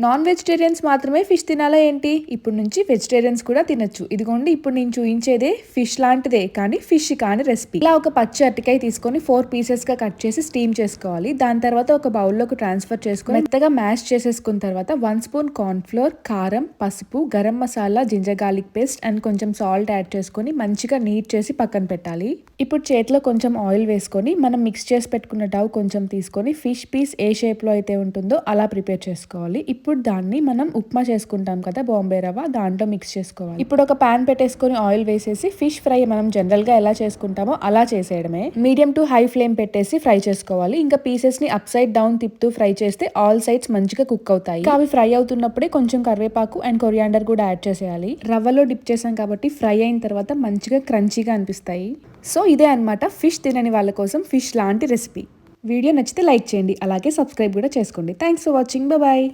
Non vegetarians మాత్రమే fish తినాలా ఏంటి? ఇప్పుడు నుంచి వెజిటేరియన్స్ కూడా తినొచ్చు. ఇదిగోండి ఇప్పుడు నేను చూయించేదే ఫిష్ లాంటిదే కానీ ఫిష్ కాని రెసిపీ. ఇలా ఒక పచ్చి అరటికాయ తీసుకొని 4 పీసెస్ గా కట్ చేసి స్టీమ్ చేసుకోవాలి. దాని తర్వాత ఒక బౌల్లోకి ట్రాన్స్ఫర్ చేసుకొని మెత్తగా మ్యాష్ చేసేసుకున్న తర్వాత 1 స్పూన్ కార్న్ ఫ్లోర్, కారం, పసుపు, garam masala, ginger garlic paste and కొంచెం సాల్ట్ యాడ్ చేసుకొని మంచిగా నీట్ చేసి పక్కన పెట్టాలి. ఇప్పుడు చేతిలో కొంచెం ఆయిల్ వేసుకొని మనం మిక్స్ చేసి పెట్టుకున్న డవ్ కొంచెం తీసుకొని ఫిష్ పీస్ ఏ షేప్ లో అయితే ఉంటుందో అలా ప్రిపేర్ చేసుకోవాలి. ఇప్పుడు దాన్ని మనం ఉప్మా చేసుకుంటాం కదా బాంబే రవ్వ, దాంట్లో మిక్స్ చేసుకోవాలి. ఇప్పుడు ఒక పాన్ పెట్టేసుకొని ఆయిల్ వేసేసి ఫిష్ ఫ్రై మనం జనరల్ గా ఎలా చేసుకుంటామో అలా చేసేయడమే. మీడియం టు హై ఫ్లేమ్ పెట్టేసి ఫ్రై చేసుకోవాలి. ఇంకా పీసెస్ ని అప్ సైడ్ డౌన్ తిప్పుతూ ఫ్రై చేస్తే ఆల్ సైడ్స్ మంచిగా కుక్ అవుతాయి. అవి ఫ్రై అవుతున్నప్పుడే కొంచెం కరివేపాకు అండ్ కొరియాండర్ కూడా యాడ్ చేసేయాలి. రవ్వలో డిప్ చేసాం కాబట్టి ఫ్రై అయిన తర్వాత మంచిగా క్రంచీగా అనిపిస్తాయి. సో ఇదే అన్నమాట ఫిష్ తినని వాళ్ళ కోసం ఫిష్ లాంటి రెసిపీ. వీడియో నచ్చితే లైక్ చేయండి, అలాగే సబ్స్క్రైబ్ కూడా చేసుకోండి. Thanks for watching. బాయ్.